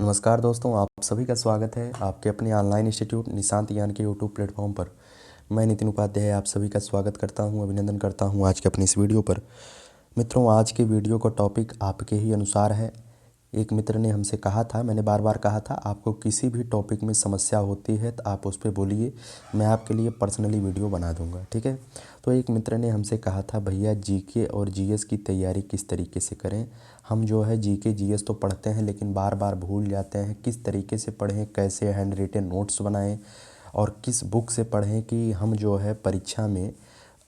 नमस्कार दोस्तों, आप सभी का स्वागत है आपके अपने ऑनलाइन इंस्टीट्यूट निशांत ज्ञान के यूट्यूब प्लेटफॉर्म पर। मैं नितिन उपाध्याय आप सभी का स्वागत करता हूं, अभिनंदन करता हूं आज के अपनी इस वीडियो पर। मित्रों, आज के वीडियो का टॉपिक आपके ही अनुसार है। एक मित्र ने हमसे कहा था, मैंने बार बार कहा था, आपको किसी भी टॉपिक में समस्या होती है तो आप उस पर बोलिए, मैं आपके लिए पर्सनली वीडियो बना दूंगा, ठीक है। तो एक मित्र ने हमसे कहा था, भैया जीके और जीएस की तैयारी किस तरीके से करें। हम जो है जीके जीएस तो पढ़ते हैं लेकिन बार बार भूल जाते हैं, किस तरीके से पढ़ें, कैसे हैंड रिटेन नोट्स बनाएं और किस बुक से पढ़ें कि हम जो है परीक्षा में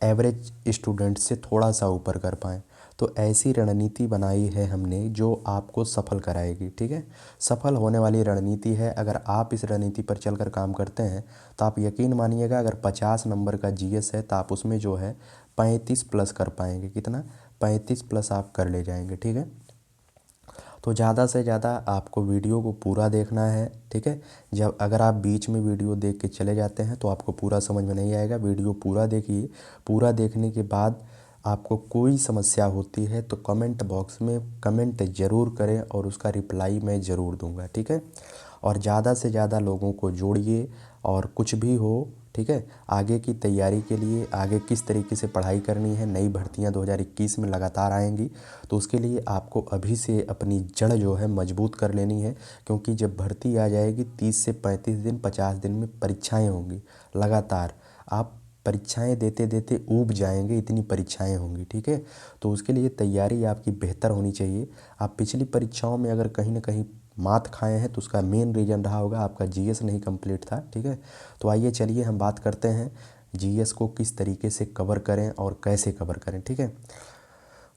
एवरेज स्टूडेंट से थोड़ा सा ऊपर कर पाएँ। तो ऐसी रणनीति बनाई है हमने जो आपको सफल कराएगी, ठीक है। सफल होने वाली रणनीति है। अगर आप इस रणनीति पर चलकर काम करते हैं तो आप यकीन मानिएगा, अगर 50 नंबर का जीएस है तो आप उसमें जो है 35 प्लस कर पाएंगे। कितना? 35 प्लस आप कर ले जाएंगे, ठीक है। तो ज़्यादा से ज़्यादा आपको वीडियो को पूरा देखना है, ठीक है। जब अगर आप बीच में वीडियो देख के चले जाते हैं तो आपको पूरा समझ में नहीं आएगा। वीडियो पूरा देखिए। पूरा देखने के बाद आपको कोई समस्या होती है तो कमेंट बॉक्स में कमेंट ज़रूर करें और उसका रिप्लाई मैं ज़रूर दूंगा, ठीक है। और ज़्यादा से ज़्यादा लोगों को जोड़िए और कुछ भी हो, ठीक है। आगे की तैयारी के लिए आगे किस तरीके से पढ़ाई करनी है, नई भर्तियां 2021 में लगातार आएंगी, तो उसके लिए आपको अभी से अपनी जड़ जो है मजबूत कर लेनी है। क्योंकि जब भर्ती आ जाएगी 30 से 35 दिन 50 दिन में परीक्षाएं होंगी लगातार। आप परीक्षाएं देते देते ऊब जाएंगे, इतनी परीक्षाएं होंगी, ठीक है। तो उसके लिए तैयारी आपकी बेहतर होनी चाहिए। आप पिछली परीक्षाओं में अगर कहीं ना कहीं मात खाए हैं तो उसका मेन रीज़न रहा होगा आपका जीएस नहीं कंप्लीट था, ठीक है। तो आइए चलिए हम बात करते हैं जीएस को किस तरीके से कवर करें और कैसे कवर करें, ठीक है।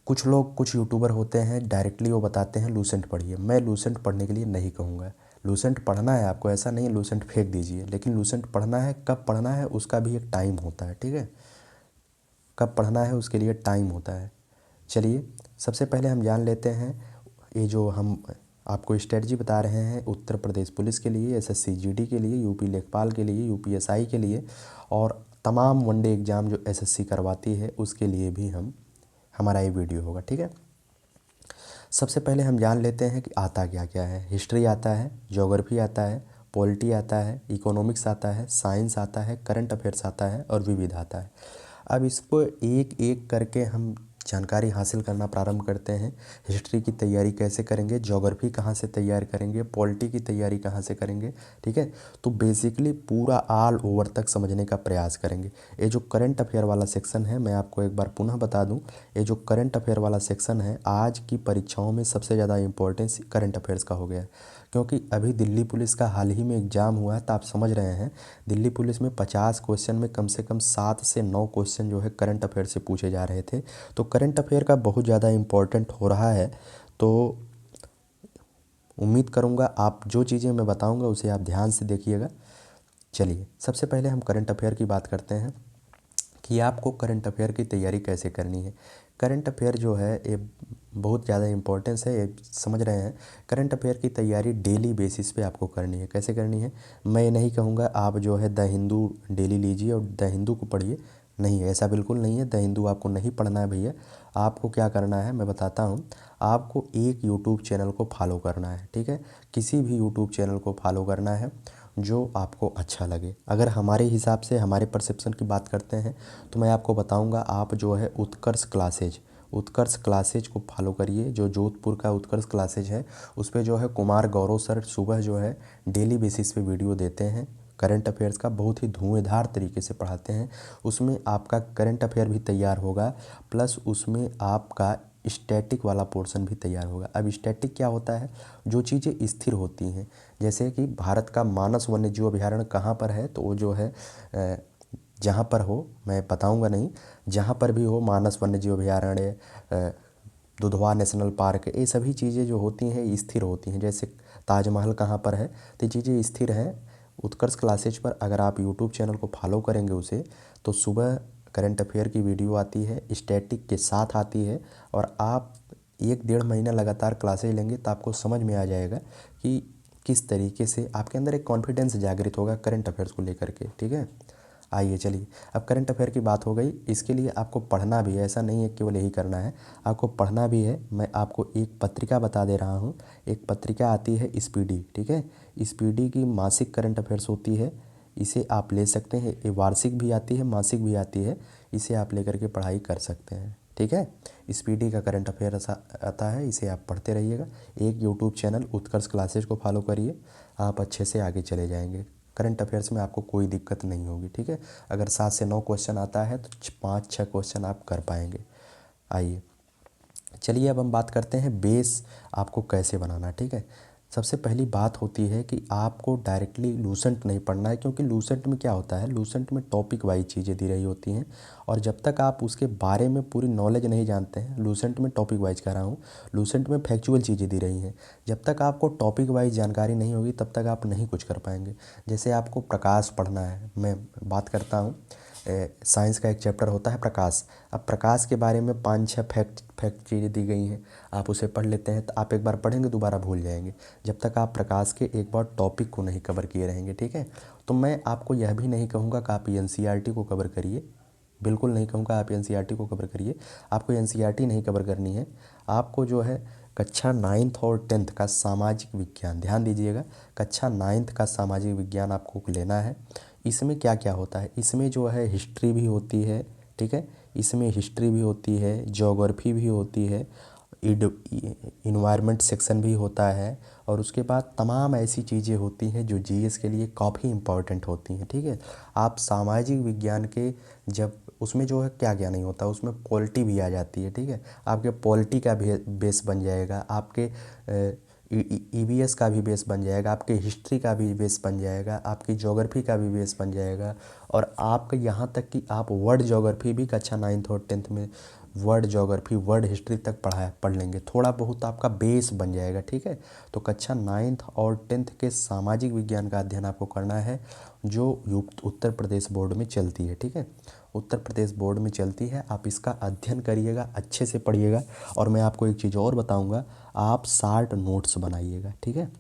कुछ लोग, कुछ यूट्यूबर होते हैं, डायरेक्टली वो बताते हैं लूसेंट पढ़िए। मैं लूसेंट पढ़ने के लिए नहीं कहूँगा। लूसेंट पढ़ना है आपको, ऐसा नहीं है लूसेंट फेंक दीजिए, लेकिन लूसेंट पढ़ना है। कब पढ़ना है उसका भी एक टाइम होता है, ठीक है। कब पढ़ना है उसके लिए टाइम होता है। चलिए सबसे पहले हम जान लेते हैं, ये जो हम आपको स्ट्रेटजी बता रहे हैं उत्तर प्रदेश पुलिस के लिए, एसएससी जीडी के लिए, यूपी लेखपाल के लिए, यूपीएसआई के लिए और तमाम वनडे एग्ज़ाम जो एसएससी करवाती है उसके लिए भी हमारा ये वीडियो होगा, ठीक है। सबसे पहले हम जान लेते हैं कि आता क्या क्या है। हिस्ट्री आता है, ज्योग्राफी आता है, पॉलिटी आता है, इकोनॉमिक्स आता है, साइंस आता है, करंट अफेयर्स आता है और विविध आता है। अब इसको एक एक करके हम जानकारी हासिल करना प्रारंभ करते हैं। हिस्ट्री की तैयारी कैसे करेंगे, ज्योग्राफी कहाँ से तैयार करेंगे, पॉलिटी की तैयारी कहाँ से करेंगे, ठीक है। तो बेसिकली पूरा ऑल ओवर तक समझने का प्रयास करेंगे। ये जो करंट अफेयर वाला सेक्शन है, मैं आपको एक बार पुनः बता दूं, ये जो करंट अफेयर वाला सेक्शन है आज की परीक्षाओं में सबसे ज़्यादा इंपॉर्टेंस करंट अफेयर्स का हो गया है। क्योंकि अभी दिल्ली पुलिस का हाल ही में एग्ज़ाम हुआ है तो आप समझ रहे हैं, दिल्ली पुलिस में 50 क्वेश्चन में कम से कम 7 से 9 क्वेश्चन जो है करंट अफेयर से पूछे जा रहे थे। तो करंट अफेयर का बहुत ज़्यादा इम्पोर्टेंट हो रहा है। तो उम्मीद करूँगा आप जो चीज़ें मैं बताऊँगा उसे आप ध्यान से देखिएगा। चलिए सबसे पहले हम करंट अफेयर की बात करते हैं कि आपको करंट अफेयर की तैयारी कैसे करनी है। करंट अफेयर जो है ये बहुत ज़्यादा इम्पोर्टेंस है, ये समझ रहे हैं। करंट अफेयर की तैयारी डेली बेसिस पे आपको करनी है। कैसे करनी है, मैं ये नहीं कहूँगा आप जो है द हिंदू डेली लीजिए और द हिंदू को पढ़िए, नहीं, ऐसा बिल्कुल नहीं है। द हिंदू आपको नहीं पढ़ना है भैया। आपको क्या करना है मैं बताता हूँ। आपको एक यूट्यूब चैनल को फॉलो करना है, ठीक है। किसी भी यूट्यूब चैनल को फॉलो करना है जो आपको अच्छा लगे। अगर हमारे हिसाब से, हमारे परसेप्शन की बात करते हैं तो मैं आपको बताऊंगा, आप जो है उत्कर्ष क्लासेज को फॉलो करिए। जो जोधपुर का उत्कर्ष क्लासेज है उस पे जो है कुमार गौरव सर सुबह जो है डेली बेसिस पे वीडियो देते हैं। करंट अफेयर्स का बहुत ही धुएंधार तरीके से पढ़ाते हैं। उसमें आपका करंट अफेयर भी तैयार होगा, प्लस उसमें आपका स्टैटिक वाला पोर्शन भी तैयार होगा। अब स्टैटिक क्या होता है, जो चीज़ें स्थिर होती हैं, जैसे कि भारत का मानस वन्यजीव अभयारण्य कहाँ पर है, तो वो जो है जहाँ पर हो, मैं बताऊंगा नहीं, जहाँ पर भी हो मानस वन्यजीव अभयारण्य, दुधवा नेशनल पार्क, ये सभी चीज़ें जो होती हैं स्थिर होती हैं। जैसे ताजमहल कहाँ पर है, तो ये चीज़ें स्थिर हैं। उत्कर्ष क्लासेज पर अगर आप यूट्यूब चैनल को फॉलो करेंगे उसे, तो सुबह करंट अफेयर की वीडियो आती है, स्टैटिक के साथ आती है, और आप 1 डेढ़ महीना लगातार क्लासेज लेंगे तो आपको समझ में आ जाएगा कि किस तरीके से आपके अंदर एक कॉन्फिडेंस जागृत होगा करंट अफेयर्स को लेकर के, ठीक है। आइए चलिए, अब करंट अफेयर की बात हो गई। इसके लिए आपको पढ़ना भी है, ऐसा नहीं है केवल यही करना है, आपको पढ़ना भी है। मैं आपको एक पत्रिका बता दे रहा हूँ। एक पत्रिका आती है स्पीडी, ठीक है। स्पीडी की मासिक करंट अफेयर्स होती है, इसे आप ले सकते हैं। ये वार्षिक भी आती है, मासिक भी आती है, इसे आप लेकर के पढ़ाई कर सकते हैं, ठीक है। स्पीडी का करंट अफेयर आता है, इसे आप पढ़ते रहिएगा। एक यूट्यूब चैनल उत्कर्ष क्लासेज को फॉलो करिए, आप अच्छे से आगे चले जाएंगे। करंट अफेयर्स में आपको कोई दिक्कत नहीं होगी, ठीक है। अगर 7 से 9 क्वेश्चन आता है तो 5-6 क्वेश्चन आप कर पाएंगे। आइए चलिए, अब हम बात करते हैं बेस आपको कैसे बनाना, ठीक है। सबसे पहली बात होती है कि आपको डायरेक्टली लूसेंट नहीं पढ़ना है, क्योंकि लूसेंट में क्या होता है, लूसेंट में टॉपिक वाइज चीज़ें दी रही होती हैं, और जब तक आप उसके बारे में पूरी नॉलेज नहीं जानते हैं, लूसेंट में टॉपिक वाइज कह रहा हूँ, लूसेंट में फैक्चुअल चीज़ें दी रही हैं, जब तक आपको टॉपिक वाइज जानकारी नहीं होगी तब तक आप नहीं कुछ कर पाएंगे। जैसे आपको प्रकाश पढ़ना है, मैं बात करता हूँ, साइंस का एक चैप्टर होता है प्रकाश। अब प्रकाश के बारे में 5-6 फैक्ट चीज़ें दी गई हैं, आप उसे पढ़ लेते हैं तो आप एक बार पढ़ेंगे दोबारा भूल जाएंगे, जब तक आप प्रकाश के एक बार टॉपिक को नहीं कवर किए रहेंगे, ठीक है। तो मैं आपको यह भी नहीं कहूँगा कि आप एनसीईआरटी को कवर करिए, बिल्कुल नहीं कहूँगा आप एनसीईआरटी को कवर करिए। आपको एनसीईआरटी नहीं कवर करनी है, आपको जो है कक्षा 9th और 10th का सामाजिक विज्ञान, ध्यान दीजिएगा, कक्षा 9th का सामाजिक विज्ञान आपको लेना है। इसमें क्या क्या होता है, इसमें जो है हिस्ट्री भी होती है, ठीक है, इसमें हिस्ट्री भी होती है, ज्योग्राफी भी होती है, इन्वायरमेंट सेक्शन भी होता है, और उसके बाद तमाम ऐसी चीज़ें होती हैं जो जीएस के लिए काफ़ी इम्पॉर्टेंट होती हैं, ठीक है। आप सामाजिक विज्ञान के जब उसमें जो है क्या क्या नहीं होता, उसमें पॉलिटी भी आ जाती है, ठीक है। आपके पॉलिटी का भी बेस बन जाएगा, आपके ईवीएस का भी बेस बन जाएगा, आपके हिस्ट्री का भी बेस बन जाएगा, आपकी ज्योग्राफी का भी बेस बन जाएगा, और आपका यहाँ तक कि आप वर्ल्ड ज्योग्राफी भी कक्षा 9th और 10th में वर्ल्ड ज्योग्राफी, वर्ल्ड हिस्ट्री तक पढ़ लेंगे, थोड़ा बहुत आपका बेस बन जाएगा, ठीक है। तो कक्षा 9th और 10th के सामाजिक विज्ञान का अध्ययन आपको करना है, जो उत्तर प्रदेश बोर्ड में चलती है, ठीक है, उत्तर प्रदेश बोर्ड में चलती है। आप इसका अध्ययन करिएगा, अच्छे से पढ़िएगा, और मैं आपको एक चीज़ और बताऊंगा, आप शार्ट नोट्स बनाइएगा, ठीक है।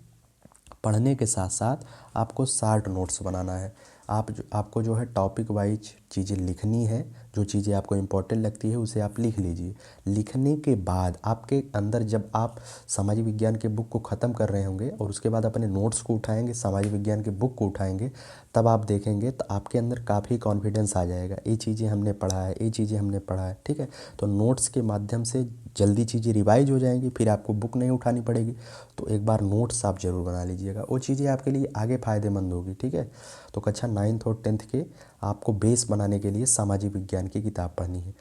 पढ़ने के साथ साथ आपको शार्ट नोट्स बनाना है। आपको जो है टॉपिक वाइज चीज़ें लिखनी है, जो चीज़ें आपको इम्पोर्टेंट लगती है उसे आप लिख लीजिए। लिखने के बाद आपके अंदर, जब आप सामाजिक विज्ञान के बुक को ख़त्म कर रहे होंगे और उसके बाद अपने नोट्स को उठाएंगे, सामाजिक विज्ञान के बुक को उठाएंगे, तब आप देखेंगे तो आपके अंदर काफ़ी कॉन्फिडेंस आ जाएगा, ये चीज़ें हमने पढ़ा है, ये चीज़ें हमने पढ़ा है, ठीक है। तो नोट्स के माध्यम से जल्दी चीज़ें रिवाइज हो जाएंगी, फिर आपको बुक नहीं उठानी पड़ेगी। तो एक बार नोट्स आप ज़रूर बना लीजिएगा, वो चीज़ें आपके लिए आगे फ़ायदेमंद होगी, ठीक है। तो कक्षा 9th और 10th के आपको बेस बनाने के लिए सामाजिक विज्ञान की किताब पढ़नी है।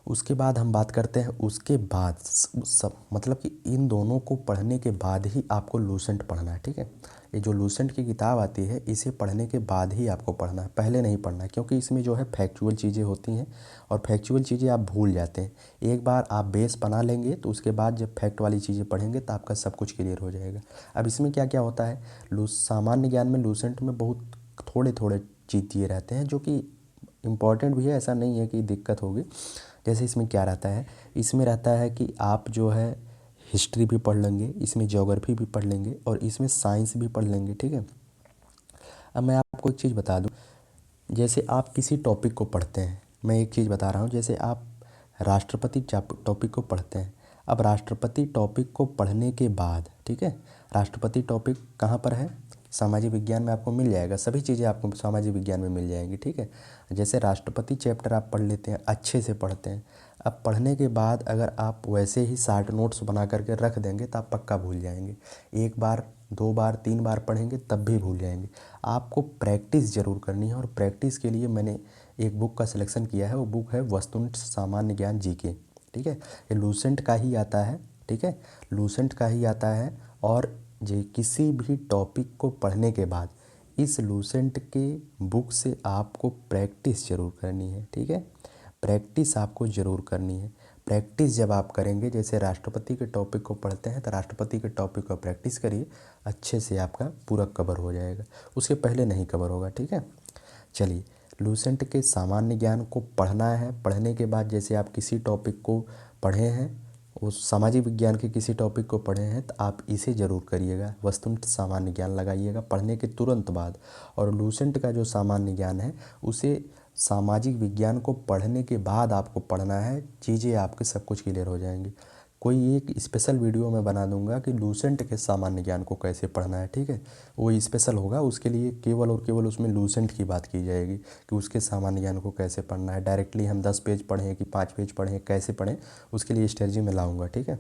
उसके बाद हम बात करते हैं, उसके बाद सब मतलब कि इन दोनों को पढ़ने के बाद ही आपको लूसेंट पढ़ना है, ठीक है। ये जो लूसेंट की किताब आती है, इसे पढ़ने के बाद ही आपको पढ़ना है, पहले नहीं पढ़ना है, क्योंकि इसमें जो है फैक्चुअल चीज़ें होती हैं, और फैक्चुअल चीज़ें आप भूल जाते हैं। एक बार आप बेस बना लेंगे तो उसके बाद जब फैक्ट वाली चीज़ें पढ़ेंगे तो आपका सब कुछ क्लियर हो जाएगा। अब इसमें क्या क्या होता है, सामान्य ज्ञान में लूसेंट में बहुत थोड़े थोड़े चीज़ दिए रहते हैं, जो कि इम्पॉर्टेंट भी है, ऐसा नहीं है कि दिक्कत होगी। जैसे इसमें क्या रहता है, इसमें रहता है कि आप जो है हिस्ट्री भी पढ़ लेंगे, इसमें ज्योग्राफी भी पढ़ लेंगे, और इसमें साइंस भी पढ़ लेंगे, ठीक है। अब मैं आपको एक चीज़ बता दूं, जैसे आप किसी टॉपिक को पढ़ते हैं, मैं एक चीज़ बता रहा हूँ, जैसे आप राष्ट्रपति टॉपिक को पढ़ते हैं। अब राष्ट्रपति टॉपिक को पढ़ने के बाद, ठीक है, राष्ट्रपति टॉपिक कहाँ पर है, सामाजिक विज्ञान में आपको मिल जाएगा, सभी चीज़ें आपको सामाजिक विज्ञान में मिल जाएंगी, ठीक है। जैसे राष्ट्रपति चैप्टर आप पढ़ लेते हैं, अच्छे से पढ़ते हैं। अब पढ़ने के बाद अगर आप वैसे ही शार्ट नोट्स बना करके रख देंगे तो आप पक्का भूल जाएंगे। एक बार, 2 बार, 3 बार पढ़ेंगे तब भी भूल जाएंगे। आपको प्रैक्टिस ज़रूर करनी है, और प्रैक्टिस के लिए मैंने एक बुक का सिलेक्शन किया है, वो बुक है वस्तुनिष्ठ सामान्य ज्ञान जीके, ठीक है। ये लूसेंट का ही आता है, ठीक है, लूसेंट का ही आता है। और जे किसी भी टॉपिक को पढ़ने के बाद इस लूसेंट के बुक से आपको प्रैक्टिस ज़रूर करनी है, ठीक है, प्रैक्टिस आपको ज़रूर करनी है। प्रैक्टिस जब आप करेंगे, जैसे राष्ट्रपति के टॉपिक को पढ़ते हैं तो राष्ट्रपति के टॉपिक को प्रैक्टिस करिए, अच्छे से आपका पूरा कवर हो जाएगा, उसके पहले नहीं कवर होगा, ठीक है। चलिए, लूसेंट के सामान्य ज्ञान को पढ़ना है, पढ़ने के बाद जैसे आप किसी टॉपिक को पढ़े हैं उस सामाजिक विज्ञान के किसी टॉपिक को पढ़े हैं तो आप इसे ज़रूर करिएगा। वस्तुनिष्ठ सामान्य ज्ञान लगाइएगा पढ़ने के तुरंत बाद, और लूसेंट का जो सामान्य ज्ञान है उसे सामाजिक विज्ञान को पढ़ने के बाद आपको पढ़ना है। चीज़ें आपके सब कुछ क्लियर हो जाएंगी। कोई एक स्पेशल वीडियो मैं बना दूंगा कि लूसेंट के सामान्य ज्ञान को कैसे पढ़ना है, ठीक है। वो स्पेशल होगा, उसके लिए केवल और केवल उसमें लूसेंट की बात की जाएगी कि उसके सामान्य ज्ञान को कैसे पढ़ना है। डायरेक्टली हम 10 पेज पढ़ें कि 5 पेज पढ़ें, कैसे पढ़ें, उसके लिए स्ट्रेटजी में लाऊंगा, ठीक है।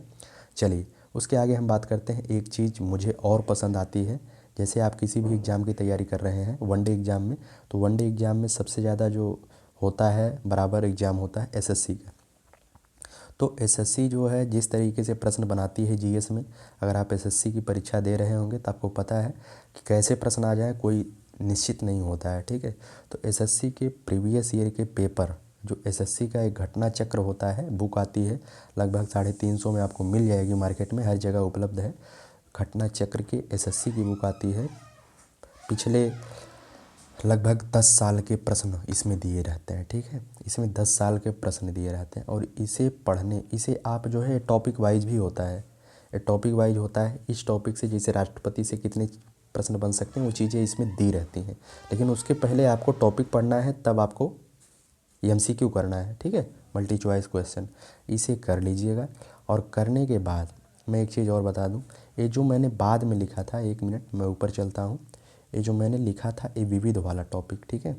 चलिए उसके आगे हम बात करते हैं। एक चीज़ मुझे और पसंद आती है, जैसे आप किसी भी एग्ज़ाम की तैयारी कर रहे हैं वनडे एग्ज़ाम में, तो वनडे एग्ज़ाम में सबसे ज़्यादा जो होता है बराबर एग्ज़ाम होता है एसएससी का। तो एसएससी जो है जिस तरीके से प्रश्न बनाती है जीएस में, अगर आप एसएससी की परीक्षा दे रहे होंगे तो आपको पता है कि कैसे प्रश्न आ जाए कोई निश्चित नहीं होता है, ठीक है। तो एसएससी के प्रीवियस ईयर के पेपर, जो एसएससी का एक घटना चक्र होता है, बुक आती है लगभग 350 में, आपको मिल जाएगी मार्केट में, हर जगह उपलब्ध है। घटना चक्र की एसएससी की बुक आती है। पिछले लगभग 10 साल के प्रश्न इसमें दिए रहते हैं, ठीक है। इसमें 10 साल के प्रश्न दिए रहते हैं, और इसे आप जो है टॉपिक वाइज भी होता है, ये टॉपिक वाइज होता है। इस टॉपिक से जैसे राष्ट्रपति से कितने प्रश्न बन सकते हैं वो चीज़ें इसमें दी रहती हैं, लेकिन उसके पहले आपको टॉपिक पढ़ना है, तब आपको एमसीक्यू करना है, ठीक है, मल्टी चॉइस क्वेश्चन। इसे कर लीजिएगा। और करने के बाद मैं एक चीज़ और बता दूं, ये जो मैंने बाद में लिखा था, 1 मिनट मैं ऊपर चलता हूँ। ये जो मैंने लिखा था ये विविध वाला टॉपिक, ठीक है,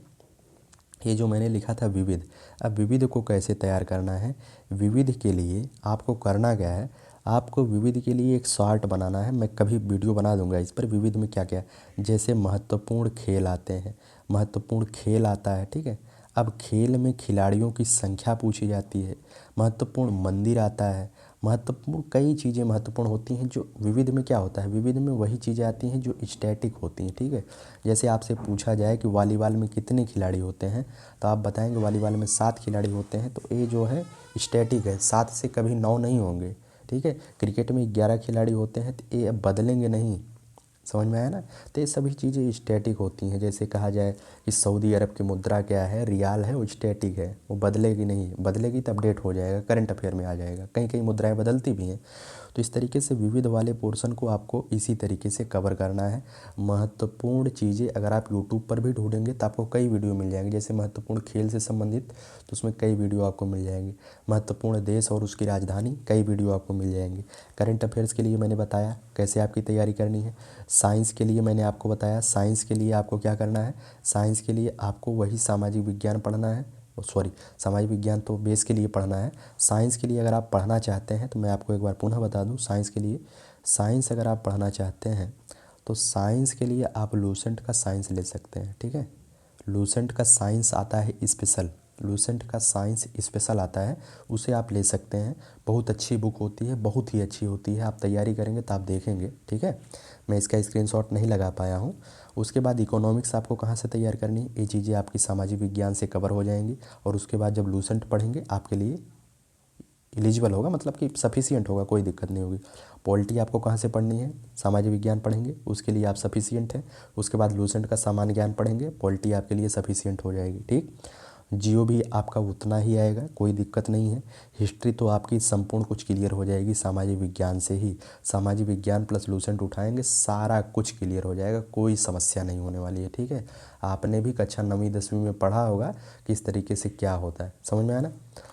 ये जो मैंने लिखा था विविध। अब विविध को कैसे तैयार करना है, विविध के लिए आपको करना क्या है, आपको विविध के लिए एक शॉर्ट बनाना है। मैं कभी वीडियो बना दूंगा इस पर, विविध में क्या क्या, जैसे महत्वपूर्ण खेल आते हैं, महत्वपूर्ण खेल आता है, ठीक है। अब खेल में खिलाड़ियों की संख्या पूछी जाती है। महत्वपूर्ण मंदिर आता है। महत्वपूर्ण कई चीज़ें महत्वपूर्ण होती हैं। जो विविध में क्या होता है, विविध में वही चीज़ें आती हैं जो स्टैटिक होती हैं, ठीक है। जैसे आपसे पूछा जाए कि वॉलीबॉल में कितने खिलाड़ी होते हैं, तो आप बताएंगे वॉलीबॉल में 7 खिलाड़ी होते हैं, तो ये जो है स्टैटिक है, 7 से कभी 9 नहीं होंगे, ठीक है। क्रिकेट में 11 खिलाड़ी होते हैं, तो ये अब बदलेंगे नहीं, समझ में आया ना। तो ये सभी चीज़ें स्टैटिक होती हैं। जैसे कहा जाए कि सऊदी अरब की मुद्रा क्या है, रियाल है, वो स्टैटिक है, वो बदलेगी नहीं, बदलेगी तो अपडेट हो जाएगा, करंट अफेयर में आ जाएगा, कहीं कहीं मुद्राएं बदलती भी हैं। तो इस तरीके से विविध वाले पोर्शन को आपको इसी तरीके से कवर करना है। महत्वपूर्ण चीज़ें अगर आप यूट्यूब पर भी ढूंढेंगे तो आपको कई वीडियो मिल जाएंगे, जैसे महत्वपूर्ण खेल से संबंधित, तो उसमें कई वीडियो आपको मिल जाएंगे। महत्वपूर्ण देश और उसकी राजधानी, कई वीडियो आपको मिल जाएंगे। करंट अफेयर्स के लिए मैंने बताया कैसे आपकी तैयारी करनी है। साइंस के लिए मैंने आपको बताया, साइंस के लिए आपको क्या करना है, साइंस के लिए आपको वही सामाजिक विज्ञान पढ़ना है, सॉरी सामाजिक विज्ञान तो बेस के लिए पढ़ना है। साइंस के लिए अगर आप पढ़ना चाहते हैं तो मैं आपको एक बार पुनः बता दूं, साइंस के लिए, साइंस अगर आप पढ़ना चाहते हैं तो साइंस के लिए आप लूसेंट का साइंस ले सकते हैं, ठीक है। लूसेंट का साइंस आता है स्पेशल, लूसेंट का साइंस स्पेशल आता है, उसे आप ले सकते हैं। बहुत अच्छी बुक होती है, बहुत ही अच्छी होती है, आप तैयारी करेंगे तो आप देखेंगे, ठीक है। मैं इसका स्क्रीनशॉट नहीं लगा पाया हूँ। उसके बाद इकोनॉमिक्स आपको कहाँ से तैयार करनी है, ये चीज़ें आपकी सामाजिक विज्ञान से कवर हो जाएंगी। और उसके बाद जब लूसेंट पढ़ेंगे आपके लिए एलिजिबल होगा, मतलब कि सफिशियंट होगा, कोई दिक्कत नहीं होगी। पॉलिटी आपको कहाँ से पढ़नी है, सामाजिक विज्ञान पढ़ेंगे, उसके लिए आप सफिशियंट है। उसके बाद लूसेंट का सामान्य ज्ञान पढ़ेंगे, पॉलिटी आपके लिए सफिशियंट हो जाएगी, ठीक। जियो भी आपका उतना ही आएगा, कोई दिक्कत नहीं है। हिस्ट्री तो आपकी संपूर्ण कुछ क्लियर हो जाएगी सामाजिक विज्ञान से ही। सामाजिक विज्ञान प्लस लूसेंट उठाएंगे, सारा कुछ क्लियर हो जाएगा, कोई समस्या नहीं होने वाली है, ठीक है। आपने भी कक्षा 9वीं 10वीं में पढ़ा होगा किस तरीके से क्या होता है, समझ में आया ना।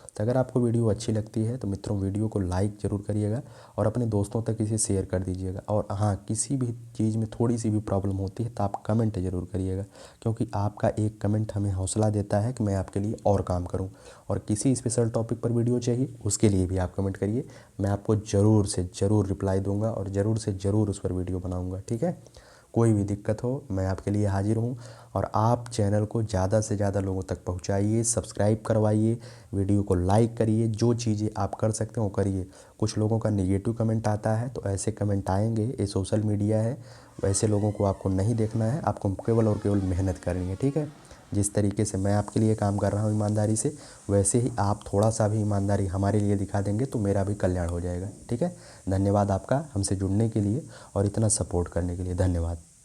तो अगर आपको वीडियो अच्छी लगती है तो मित्रों वीडियो को लाइक ज़रूर करिएगा और अपने दोस्तों तक इसे शेयर कर दीजिएगा। और हाँ, किसी भी चीज़ में थोड़ी सी भी प्रॉब्लम होती है तो आप कमेंट ज़रूर करिएगा, क्योंकि आपका एक कमेंट हमें हौसला देता है कि मैं आपके लिए और काम करूं। और किसी स्पेशल टॉपिक पर वीडियो चाहिए उसके लिए भी आप कमेंट करिए, मैं आपको ज़रूर से ज़रूर रिप्लाई दूंगा और ज़रूर से ज़रूर उस पर वीडियो बनाऊँगा, ठीक है। कोई भी दिक्कत हो मैं आपके लिए हाजिर हूँ। और आप चैनल को ज़्यादा से ज़्यादा लोगों तक पहुँचाइए, सब्सक्राइब करवाइए, वीडियो को लाइक करिए, जो चीज़ें आप कर सकते हो करिए। कुछ लोगों का नेगेटिव कमेंट आता है, तो ऐसे कमेंट आएंगे, ये सोशल मीडिया है, वैसे लोगों को आपको नहीं देखना है, आपको केवल और केवल मेहनत करनी है, ठीक है। जिस तरीके से मैं आपके लिए काम कर रहा हूँ ईमानदारी से, वैसे ही आप थोड़ा सा भी ईमानदारी हमारे लिए दिखा देंगे तो मेरा भी कल्याण हो जाएगा, ठीक है। धन्यवाद आपका हमसे जुड़ने के लिए और इतना सपोर्ट करने के लिए, धन्यवाद।